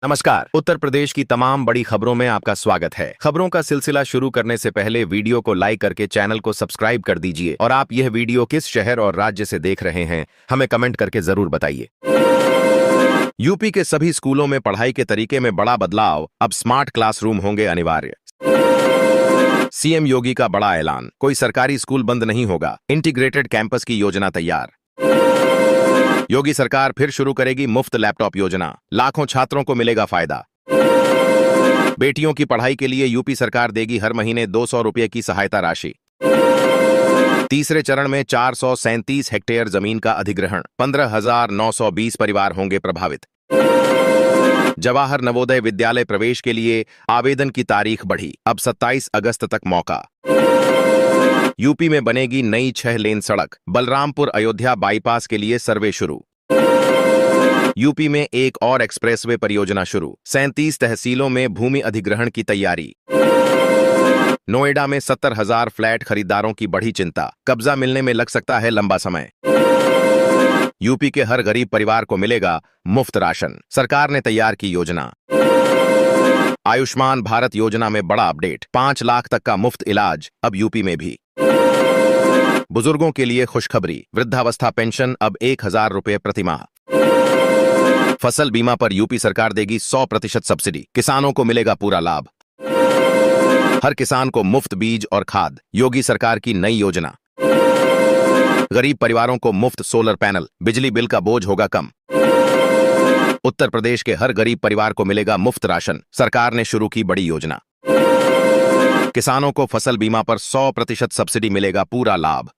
नमस्कार। उत्तर प्रदेश की तमाम बड़ी खबरों में आपका स्वागत है। खबरों का सिलसिला शुरू करने से पहले वीडियो को लाइक करके चैनल को सब्सक्राइब कर दीजिए और आप यह वीडियो किस शहर और राज्य से देख रहे हैं हमें कमेंट करके जरूर बताइए। यूपी के सभी स्कूलों में पढ़ाई के तरीके में बड़ा बदलाव, अब स्मार्ट क्लासरूम होंगे अनिवार्य। सीएम योगी का बड़ा ऐलान, कोई सरकारी स्कूल बंद नहीं होगा, इंटीग्रेटेड कैंपस की योजना तैयार। योगी सरकार फिर शुरू करेगी मुफ्त लैपटॉप योजना, लाखों छात्रों को मिलेगा फायदा। बेटियों की पढ़ाई के लिए यूपी सरकार देगी हर महीने 200 रुपये की सहायता राशि। तीसरे चरण में 437 हेक्टेयर जमीन का अधिग्रहण, 15,920 परिवार होंगे प्रभावित। जवाहर नवोदय विद्यालय प्रवेश के लिए आवेदन की तारीख बढ़ी, अब 27 अगस्त तक मौका। यूपी में बनेगी नई 6 लेन सड़क, बलरामपुर अयोध्या बाईपास के लिए सर्वे शुरू। यूपी में एक और एक्सप्रेसवे परियोजना शुरू, 37 तहसीलों में भूमि अधिग्रहण की तैयारी। नोएडा में 70,000 फ्लैट खरीदारों की बढ़ी चिंता, कब्जा मिलने में लग सकता है लंबा समय। यूपी के हर गरीब परिवार को मिलेगा मुफ्त राशन, सरकार ने तैयार की योजना। आयुष्मान भारत योजना में बड़ा अपडेट, 5 लाख तक का मुफ्त इलाज अब यूपी में भी। बुजुर्गों के लिए खुशखबरी, वृद्धावस्था पेंशन अब 1,000 रुपये प्रतिमाह। फसल बीमा पर यूपी सरकार देगी 100% सब्सिडी, किसानों को मिलेगा पूरा लाभ। हर किसान को मुफ्त बीज और खाद, योगी सरकार की नई योजना। गरीब परिवारों को मुफ्त सोलर पैनल, बिजली बिल का बोझ होगा कम। उत्तर प्रदेश के हर गरीब परिवार को मिलेगा मुफ्त राशन, सरकार ने शुरू की बड़ी योजना। किसानों को फसल बीमा पर 100% सब्सिडी, मिलेगा पूरा लाभ।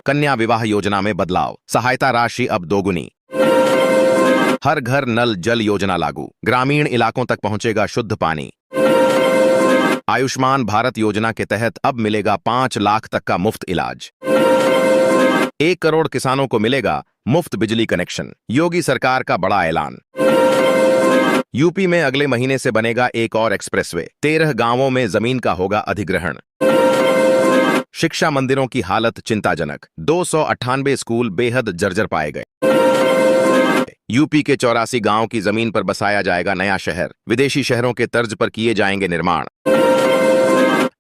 कन्या विवाह योजना में बदलाव, सहायता राशि अब दोगुनी। हर घर नल जल योजना लागू, ग्रामीण इलाकों तक पहुंचेगा शुद्ध पानी। आयुष्मान भारत योजना के तहत अब मिलेगा 5 लाख तक का मुफ्त इलाज। 1 करोड़ किसानों को मिलेगा मुफ्त बिजली कनेक्शन, योगी सरकार का बड़ा ऐलान। यूपी में अगले महीने से बनेगा एक और एक्सप्रेसवे, 13 गांवों में जमीन का होगा अधिग्रहण। शिक्षा मंदिरों की हालत चिंताजनक, 298 स्कूल बेहद जर्जर पाए गए। यूपी के 84 गांव की जमीन पर बसाया जाएगा नया शहर, विदेशी शहरों के तर्ज पर किए जाएंगे निर्माण।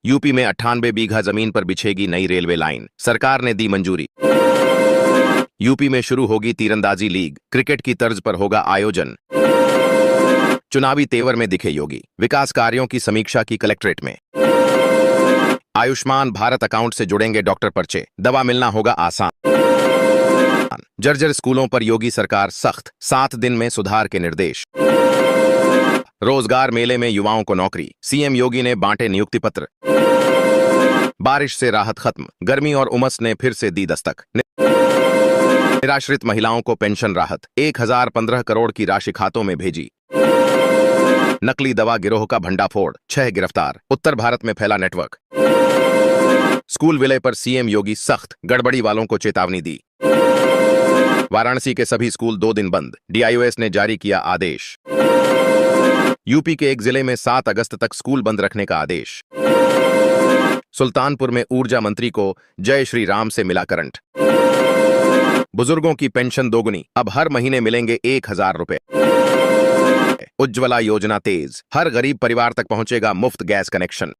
यूपी में 98 बीघा जमीन पर बिछेगी नई रेलवे लाइन, सरकार ने दी मंजूरी। यूपी में शुरू होगी तीरंदाजी लीग, क्रिकेट की तर्ज पर होगा आयोजन। चुनावी तेवर में दिखे योगी, विकास कार्यों की समीक्षा की कलेक्ट्रेट में। आयुष्मान भारत अकाउंट से जुड़ेंगे डॉक्टर पर्चे, दवा मिलना होगा आसान। जर्जर स्कूलों पर योगी सरकार सख्त, 7 दिन में सुधार के निर्देश। रोजगार मेले में युवाओं को नौकरी, सीएम योगी ने बांटे नियुक्ति पत्र। बारिश से राहत खत्म, गर्मी और उमस ने फिर से दी दस्तक। निराश्रित महिलाओं को पेंशन राहत, 1,015 करोड़ की राशि खातों में भेजी। नकली दवा गिरोह का भंडाफोड़, 6 गिरफ्तार, उत्तर भारत में फैला नेटवर्क। स्कूल विलय पर सीएम योगी सख्त, गड़बड़ी वालों को चेतावनी दी। वाराणसी के सभी स्कूल 2 दिन बंद, डीआईओएस ने जारी किया आदेश। यूपी के एक जिले में 7 अगस्त तक स्कूल बंद रखने का आदेश। सुल्तानपुर में ऊर्जा मंत्री को जय श्री राम से मिला करंट। बुजुर्गों की पेंशन दोगुनी, अब हर महीने मिलेंगे 1,000 रुपए। उज्ज्वला योजना तेज, हर गरीब परिवार तक पहुंचेगा मुफ्त गैस कनेक्शन।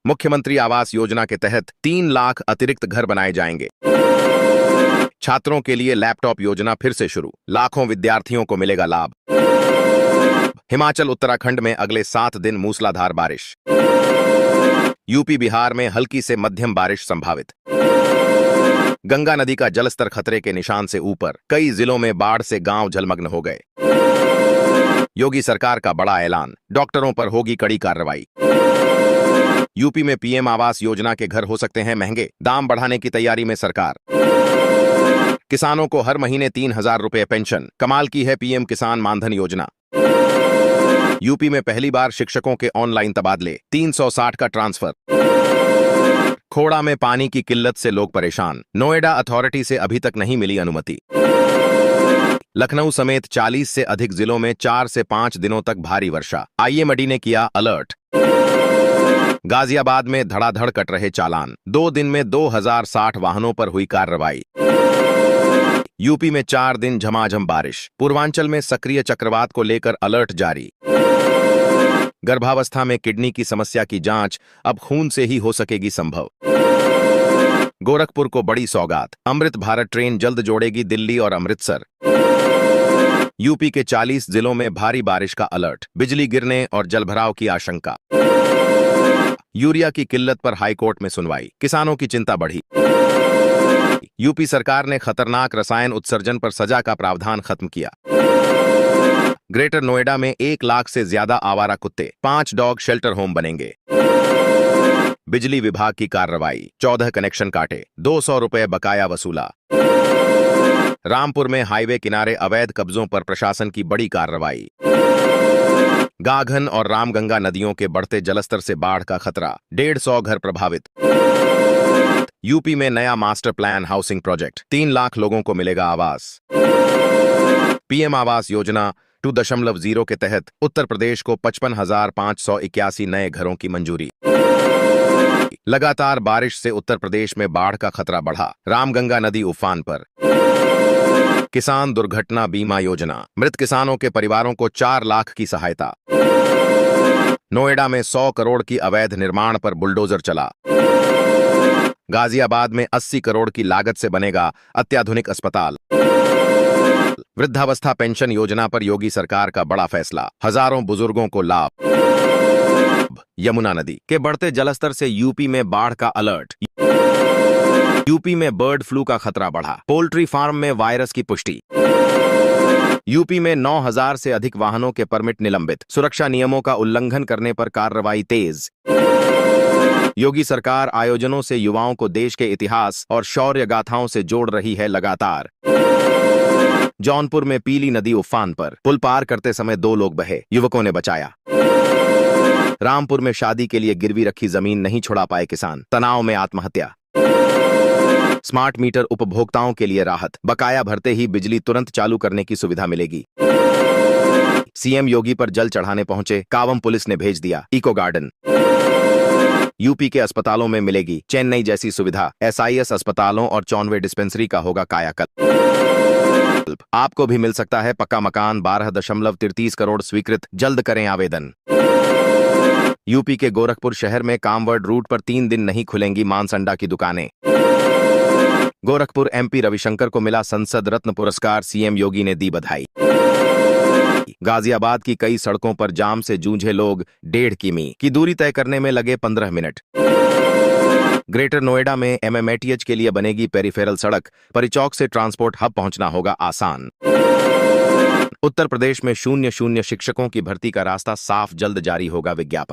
मुख्यमंत्री आवास योजना के तहत 3 लाख अतिरिक्त घर बनाए जाएंगे। छात्रों के लिए लैपटॉप योजना फिर से शुरू, लाखों विद्यार्थियों को मिलेगा लाभ। हिमाचल उत्तराखंड में अगले 7 दिन मूसलाधार बारिश। यूपी बिहार में हल्की से मध्यम बारिश संभावित। गंगा नदी का जलस्तर खतरे के निशान से ऊपर, कई जिलों में बाढ़ से गांव जलमग्न हो गए। योगी सरकार का बड़ा ऐलान, डॉक्टरों पर होगी कड़ी कार्रवाई। यूपी में पीएम आवास योजना के घर हो सकते हैं महंगे, दाम बढ़ाने की तैयारी में सरकार। किसानों को हर महीने 3,000 रुपये पेंशन, कमाल की है पीएम किसान मानधन योजना। यूपी में पहली बार शिक्षकों के ऑनलाइन तबादले, 360 का ट्रांसफर। खोड़ा में पानी की किल्लत से लोग परेशान, नोएडा अथॉरिटी से अभी तक नहीं मिली अनुमति। लखनऊ समेत 40 से अधिक जिलों में 4 से 5 दिनों तक भारी वर्षा, आईएमडी ने किया अलर्ट। गाजियाबाद में धड़ाधड़ कट रहे चालान, 2 दिन में 2,060 वाहनों पर हुई कार्रवाई। यूपी में 4 दिन झमाझम बारिश, पूर्वांचल में सक्रिय चक्रवात को लेकर अलर्ट जारी। गर्भावस्था में किडनी की समस्या की जांच अब खून से ही हो सकेगी संभव। गोरखपुर को बड़ी सौगात, अमृत भारत ट्रेन जल्द जोड़ेगी दिल्ली और अमृतसर। यूपी के 40 जिलों में भारी बारिश का अलर्ट, बिजली गिरने और जलभराव की आशंका। यूरिया की किल्लत पर हाईकोर्ट में सुनवाई, किसानों की चिंता बढ़ी। यूपी सरकार ने खतरनाक रसायन उत्सर्जन पर सजा का प्रावधान खत्म किया। ग्रेटर नोएडा में 1 लाख से ज्यादा आवारा कुत्ते, 5 डॉग शेल्टर होम बनेंगे। बिजली विभाग की कार्रवाई, 14 कनेक्शन काटे, 200 रुपए बकाया वसूला। रामपुर में हाईवे किनारे अवैध कब्जों पर प्रशासन की बड़ी कार्रवाई। गाघन और रामगंगा नदियों के बढ़ते जलस्तर से बाढ़ का खतरा, 150 घर प्रभावित। यूपी में नया master plan housing project, 3 lakh लोगों को मिलेगा आवास। पीएम आवास योजना 2.0 के तहत उत्तर प्रदेश को 55,581 नए घरों की मंजूरी। लगातार बारिश से उत्तर प्रदेश में बाढ़ का खतरा बढ़ा, रामगंगा नदी उफान पर। किसान दुर्घटना बीमा योजना, मृत किसानों के परिवारों को 4 लाख की सहायता। नोएडा में 100 करोड़ की अवैध निर्माण पर बुलडोजर चला। गाजियाबाद में 80 करोड़ की लागत से बनेगा अत्याधुनिक अस्पताल। वृद्धावस्था पेंशन योजना पर योगी सरकार का बड़ा फैसला, हजारों बुजुर्गों को लाभ। यमुना नदी के बढ़ते जलस्तर से यूपी में बाढ़ का अलर्ट। यूपी में बर्ड फ्लू का खतरा बढ़ा, पोल्ट्री फार्म में वायरस की पुष्टि। यूपी में 9,000 से अधिक वाहनों के परमिट निलंबित, सुरक्षा नियमों का उल्लंघन करने पर कार्रवाई तेज। योगी सरकार आयोजनों से युवाओं को देश के इतिहास और शौर्य गाथाओं से जोड़ रही है लगातार। जौनपुर में पीली नदी उफान पर, पुल पार करते समय 2 लोग बहे, युवकों ने बचाया। रामपुर में शादी के लिए गिरवी रखी जमीन नहीं छुड़ा पाए किसान, तनाव में आत्महत्या। स्मार्ट मीटर उपभोक्ताओं के लिए राहत, बकाया भरते ही बिजली तुरंत चालू करने की सुविधा मिलेगी। सीएम योगी पर जल चढ़ाने पहुंचे, कावम पुलिस ने भेज दिया इको गार्डन। यूपी के अस्पतालों में मिलेगी चेन्नई जैसी सुविधा, एसआईएस अस्पतालों और 94 डिस्पेंसरी का होगा कायाकल्प। आपको भी मिल सकता है पक्का मकान, 12.33 करोड़ स्वीकृत, जल्द करें आवेदन। यूपी के गोरखपुर शहर में कामवर्ड रूट पर 3 दिन नहीं खुलेंगी मांस अंडा की दुकानें। गोरखपुर एमपी रविशंकर को मिला संसद रत्न पुरस्कार, सीएम योगी ने दी बधाई। गाजियाबाद की कई सड़कों पर जाम से जूझे लोग, 1.5 किमी की दूरी तय करने में लगे 15 मिनट। ग्रेटर नोएडा में एमएमएटीएच के लिए बनेगी पेरिफेरल सड़क, परिचौक से ट्रांसपोर्ट हब पहुंचना होगा आसान। उत्तर प्रदेश में 0-0 शिक्षकों की भर्ती का रास्ता साफ, जल्द जारी होगा विज्ञापन।